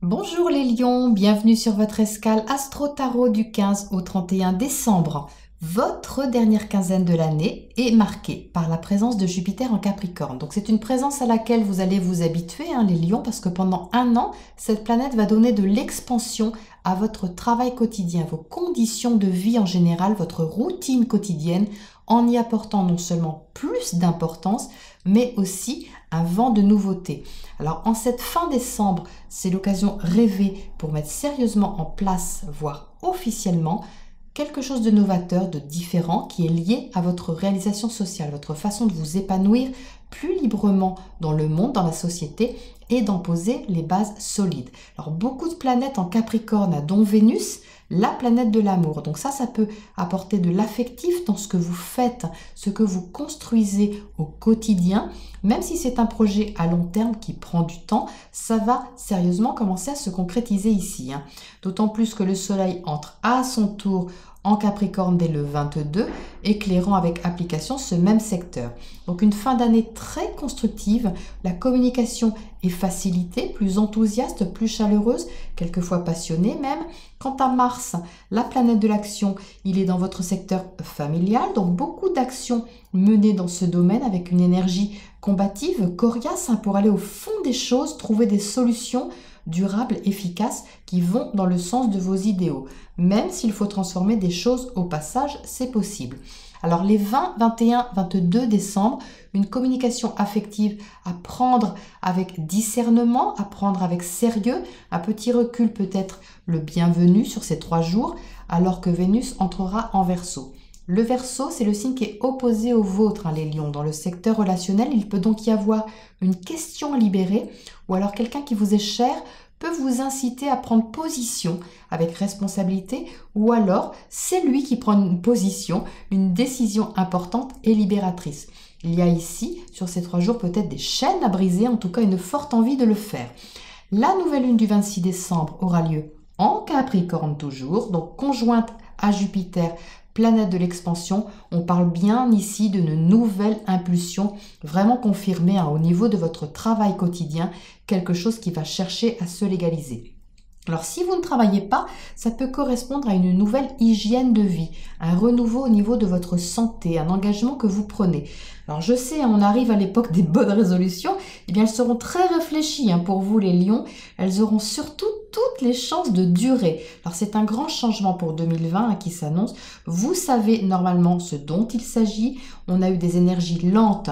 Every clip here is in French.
Bonjour les lions, bienvenue sur votre escale Astro Tarot du 15 au 31 décembre. Votre dernière quinzaine de l'année est marquée par la présence de Jupiter en Capricorne. Donc c'est une présence à laquelle vous allez vous habituer, les lions, parce que pendant un an, cette planète va donner de l'expansion à votre travail quotidien, vos conditions de vie en général, votre routine quotidienne, en y apportant non seulement plus d'importance, mais aussi un vent de nouveauté. Alors en cette fin décembre, c'est l'occasion rêvée pour mettre sérieusement en place, voire officiellement, quelque chose de novateur, de différent, qui est lié à votre réalisation sociale, votre façon de vous épanouir plus librement dans le monde, dans la société, et d'en poser les bases solides. Alors beaucoup de planètes en Capricorne, dont Vénus, la planète de l'amour. Donc ça peut apporter de l'affectif dans ce que vous faites, ce que vous construisez au quotidien. Même si c'est un projet à long terme qui prend du temps, ça va sérieusement commencer à se concrétiser ici. D'autant plus que le Soleil entre à son tour en Capricorne dès le 22, éclairant avec application ce même secteur. Donc une fin d'année très constructive, la communication est facilitée, plus enthousiaste, plus chaleureuse, quelquefois passionnée même. Quant à Mars, la planète de l'action, il est dans votre secteur familial, donc beaucoup d'actions menées dans ce domaine avec une énergie combative, coriace, pour aller au fond des choses, trouver des solutions durables, efficaces, qui vont dans le sens de vos idéaux. Même s'il faut transformer des choses au passage, c'est possible. Alors les 20, 21, 22 décembre, une communication affective à prendre avec discernement, à prendre avec sérieux, un petit recul peut-être le bienvenu sur ces 3 jours, alors que Vénus entrera en Verseau. Le Verseau, c'est le signe qui est opposé au vôtre, les lions. Dans le secteur relationnel, il peut donc y avoir une question à libérer, ou alors quelqu'un qui vous est cher peut vous inciter à prendre position avec responsabilité, ou alors c'est lui qui prend une position, une décision importante et libératrice. Il y a ici, sur ces 3 jours, peut-être des chaînes à briser, en tout cas une forte envie de le faire. La nouvelle lune du 26 décembre aura lieu en Capricorne toujours, donc conjointe à Jupiter, planète de l'expansion. On parle bien ici d'une nouvelle impulsion vraiment confirmée au niveau de votre travail quotidien, quelque chose qui va chercher à se légaliser. Alors si vous ne travaillez pas, ça peut correspondre à une nouvelle hygiène de vie, un renouveau au niveau de votre santé, un engagement que vous prenez. Alors je sais, on arrive à l'époque des bonnes résolutions, eh bien elles seront très réfléchies pour vous les lions, elles auront surtout toutes les chances de durer. Alors c'est un grand changement pour 2020 qui s'annonce, vous savez normalement ce dont il s'agit, on a eu des énergies lentes,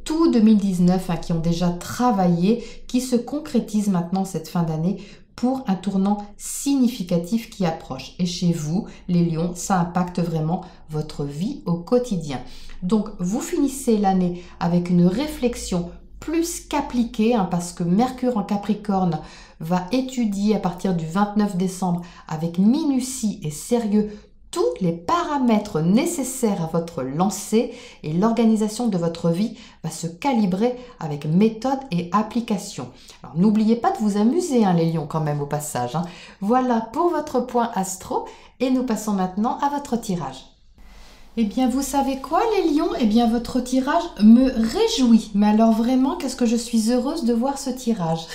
tout 2019 qui ont déjà travaillé, qui se concrétisent maintenant cette fin d'année, pour un tournant significatif qui approche. Et chez vous, les lions, ça impacte vraiment votre vie au quotidien. Donc, vous finissez l'année avec une réflexion plus qu'appliquée, parce que Mercure en Capricorne va étudier à partir du 29 décembre avec minutie et sérieux tous les paramètres nécessaires à votre lancée, et l'organisation de votre vie va se calibrer avec méthode et application. Alors n'oubliez pas de vous amuser les lions quand même au passage. Voilà pour votre point astro, et nous passons maintenant à votre tirage. Eh bien, vous savez quoi les lions? Eh bien, votre tirage me réjouit. Mais alors vraiment, qu'est-ce que je suis heureuse de voir ce tirage.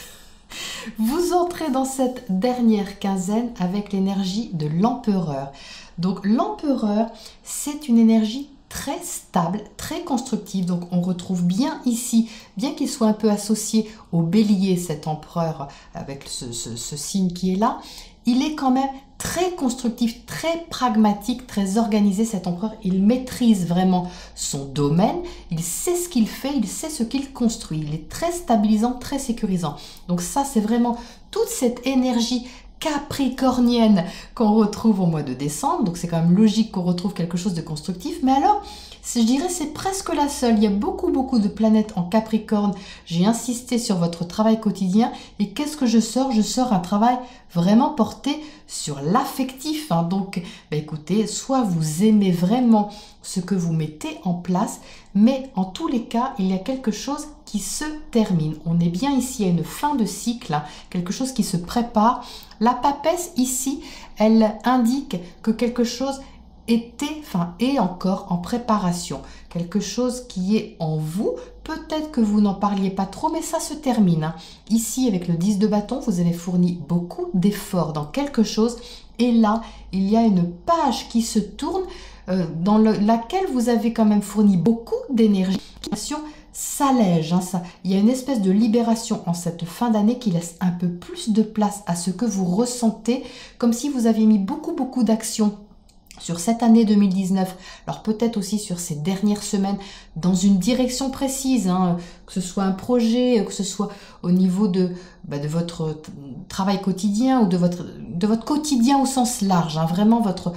Vous entrez dans cette dernière quinzaine avec l'énergie de l'empereur. Donc l'empereur, c'est une énergie très stable, très constructive. Donc on retrouve bien ici, bien qu'il soit un peu associé au bélier, cet empereur avec ce signe qui est là, il est quand même très constructif, très pragmatique, très organisé cet empereur. Il maîtrise vraiment son domaine, il sait ce qu'il fait, il sait ce qu'il construit. Il est très stabilisant, très sécurisant. Donc ça, c'est vraiment toute cette énergie capricornienne qu'on retrouve au mois de décembre. Donc c'est quand même logique qu'on retrouve quelque chose de constructif. Mais alors, je dirais c'est presque la seule. Il y a beaucoup de planètes en Capricorne. J'ai insisté sur votre travail quotidien. Et qu'est-ce que je sors? Je sors un travail vraiment porté sur l'affectif. Donc, écoutez, soit vous aimez vraiment ce que vous mettez en place, mais en tous les cas, il y a quelque chose qui se termine. On est bien ici à une fin de cycle, quelque chose qui se prépare. La papesse ici, elle indique que quelque chose est encore en préparation. Quelque chose qui est en vous. Peut-être que vous n'en parliez pas trop, mais ça se termine. Ici, avec le 10 de bâton, vous avez fourni beaucoup d'efforts dans quelque chose. Et là, il y a une page qui se tourne dans laquelle vous avez quand même fourni beaucoup d'énergie. S'allège, il y a une espèce de libération en cette fin d'année qui laisse un peu plus de place à ce que vous ressentez, comme si vous aviez mis beaucoup d'actions sur cette année 2019, alors peut-être aussi sur ces dernières semaines, dans une direction précise, que ce soit un projet, que ce soit au niveau de votre travail quotidien ou de votre quotidien au sens large, vraiment votre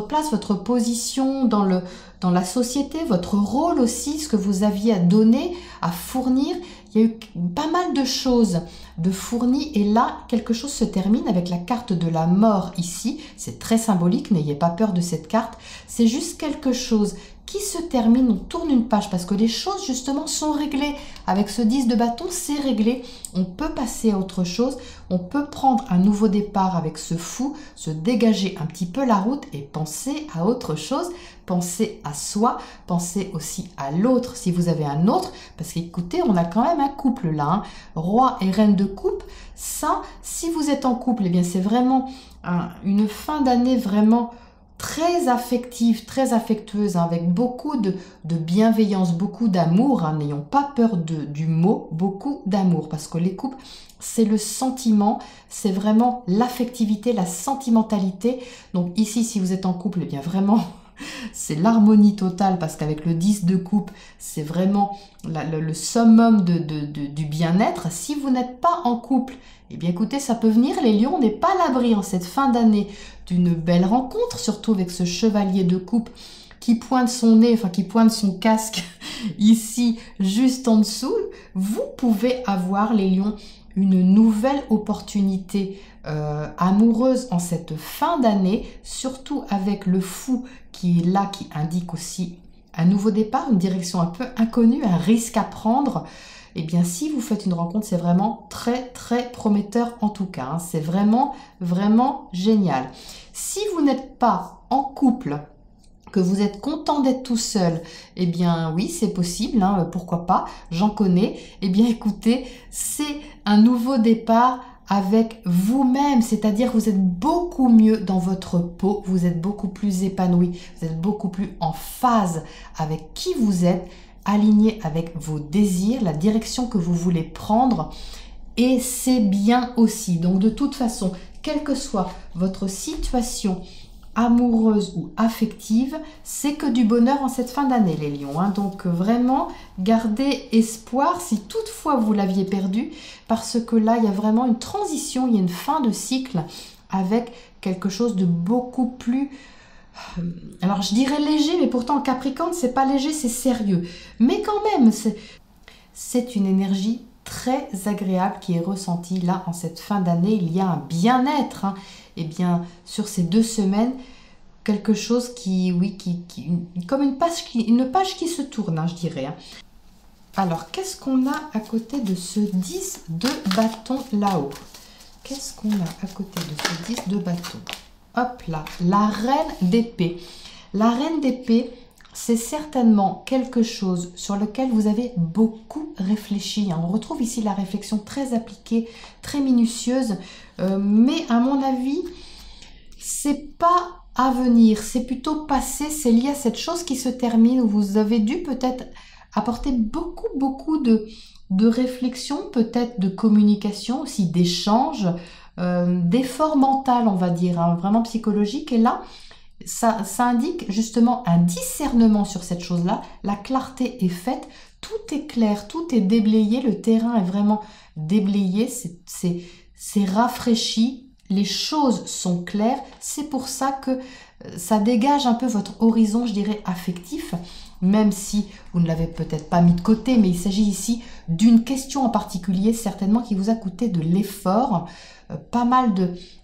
place, votre position dans la société, votre rôle aussi, ce que vous aviez à donner, à fournir. Il y a eu pas mal de choses de fournies et là, quelque chose se termine avec la carte de la mort ici. C'est très symbolique, n'ayez pas peur de cette carte. C'est juste quelque chose qui se termine, on tourne une page parce que les choses justement sont réglées. Avec ce 10 de bâton, c'est réglé. On peut passer à autre chose, on peut prendre un nouveau départ avec ce fou, se dégager un petit peu la route et penser à autre chose. Pensez à soi, pensez aussi à l'autre si vous avez un autre, parce qu'écoutez, on a quand même un couple là, roi et reine de coupe. Ça, si vous êtes en couple, eh bien c'est vraiment une fin d'année vraiment très affective, très affectueuse, avec beaucoup de bienveillance, beaucoup d'amour. N'ayons pas peur du mot, beaucoup d'amour, parce que les couples, c'est le sentiment, c'est vraiment l'affectivité, la sentimentalité. Donc ici, si vous êtes en couple, eh bien vraiment, c'est l'harmonie totale, parce qu'avec le 10 de coupe, c'est vraiment le summum du bien-être. Si vous n'êtes pas en couple, eh bien écoutez, ça peut venir, les lions, on n'est pas à l'abri en cette fin d'année d'une belle rencontre, surtout avec ce chevalier de coupe qui pointe son nez, qui pointe son casque ici, juste en dessous. Vous pouvez avoir, les lions, une nouvelle opportunité amoureuse en cette fin d'année, surtout avec le fou qui est là, qui indique aussi un nouveau départ, une direction un peu inconnue, un risque à prendre. Eh bien, si vous faites une rencontre, c'est vraiment très prometteur en tout cas. C'est vraiment génial. Si vous n'êtes pas en couple, que vous êtes content d'être tout seul, eh bien oui, c'est possible, pourquoi pas, j'en connais. Eh bien écoutez, c'est un nouveau départ avec vous-même, c'est-à-dire que vous êtes beaucoup mieux dans votre peau, vous êtes beaucoup plus épanoui, vous êtes beaucoup plus en phase avec qui vous êtes, aligné avec vos désirs, la direction que vous voulez prendre, et c'est bien aussi. Donc de toute façon, quelle que soit votre situation amoureuse ou affective, c'est que du bonheur en cette fin d'année, les lions. Donc vraiment, gardez espoir si toutefois vous l'aviez perdu, parce que là, il y a vraiment une transition, il y a une fin de cycle avec quelque chose de beaucoup plus... Alors, je dirais léger, mais pourtant, en Capricorne, c'est pas léger, c'est sérieux. Mais quand même, c'est une énergie très agréable qui est ressentie là en cette fin d'année. Il y a un bien-être. Eh bien, sur ces 2 semaines, quelque chose comme une page qui se tourne, je dirais. Alors, qu'est-ce qu'on a à côté de ce 10 de bâton là-haut? Qu'est-ce qu'on a à côté de ce 10 de bâton? Hop là, la reine d'épée. La reine d'épée, c'est certainement quelque chose sur lequel vous avez beaucoup réfléchi. On retrouve ici la réflexion très appliquée, très minutieuse, mais à mon avis, c'est pas à venir, c'est plutôt passé, c'est lié à cette chose qui se termine, où vous avez dû peut-être apporter beaucoup de réflexion, peut-être de communication, aussi d'échange, d'effort mental, on va dire, vraiment psychologique. Et là, ça indique justement un discernement sur cette chose-là. La clarté est faite, tout est clair, tout est déblayé, le terrain est vraiment déblayé, c'est rafraîchi, les choses sont claires. C'est pour ça que ça dégage un peu votre horizon, je dirais, affectif, même si vous ne l'avez peut-être pas mis de côté, mais il s'agit ici d'une question en particulier, certainement, qui vous a coûté de l'effort, pas mal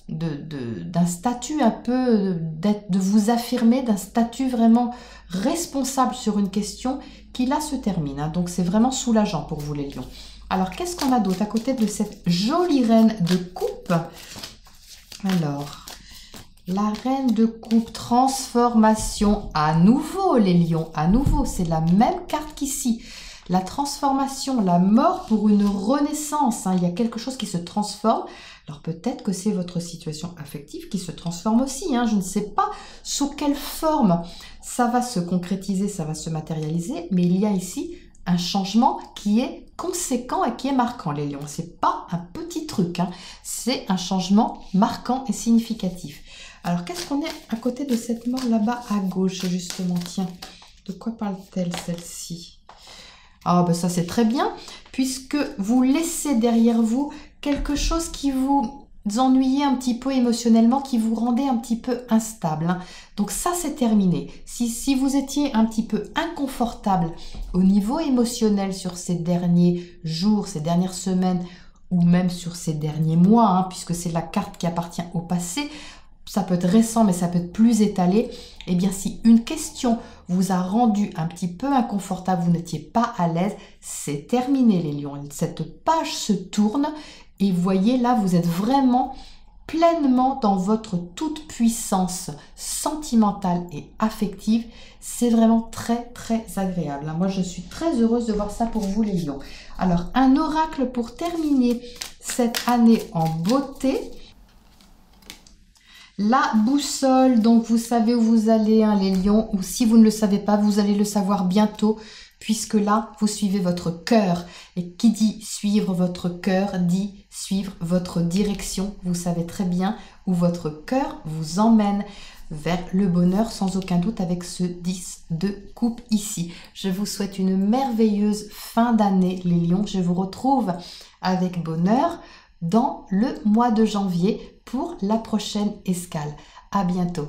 d'un statut un peu, de vous affirmer, d'un statut vraiment responsable sur une question qui là se termine. Donc c'est vraiment soulageant pour vous les lions. Alors qu'est-ce qu'on a d'autre à côté de cette jolie reine de coupe? Alors, La reine de coupe, transformation, à nouveau les lions, à nouveau, c'est la même carte qu'ici. La transformation, la mort pour une renaissance, hein. Il y a quelque chose qui se transforme. Alors peut-être que c'est votre situation affective qui se transforme aussi, hein. Je ne sais pas sous quelle forme ça va se concrétiser, ça va se matérialiser, mais il y a ici un changement qui est conséquent et qui est marquant, les lions. C'est pas un petit truc, hein. C'est un changement marquant et significatif. Alors, qu'est-ce qu'on est à côté de cette mort là-bas à gauche, justement? Tiens, de quoi parle-t-elle, celle-ci? Ah, ben ça, c'est très bien, puisque vous laissez derrière vous quelque chose qui vous ennuyait un petit peu émotionnellement, qui vous rendait un petit peu instable, hein. Donc ça, c'est terminé. Si vous étiez un petit peu inconfortable au niveau émotionnel sur ces derniers jours, ces dernières semaines, ou même sur ces derniers mois, hein, puisque c'est la carte qui appartient au passé, ça peut être récent, mais ça peut être plus étalé. Eh bien, si une question vous a rendu un petit peu inconfortable, vous n'étiez pas à l'aise, c'est terminé, les lions. Cette page se tourne et vous voyez, là, vous êtes vraiment pleinement dans votre toute puissance sentimentale et affective. C'est vraiment très, très agréable. Moi, je suis très heureuse de voir ça pour vous, les lions. Alors, un oracle pour terminer cette année en beauté. La boussole, donc vous savez où vous allez, hein, les lions, ou si vous ne le savez pas, vous allez le savoir bientôt, puisque là, vous suivez votre cœur. Et qui dit suivre votre cœur, dit suivre votre direction. Vous savez très bien où votre cœur vous emmène vers le bonheur, sans aucun doute, avec ce 10 de coupe ici. Je vous souhaite une merveilleuse fin d'année, les lions. Je vous retrouve avec bonheur dans le mois de janvier pour la prochaine escale. À bientôt.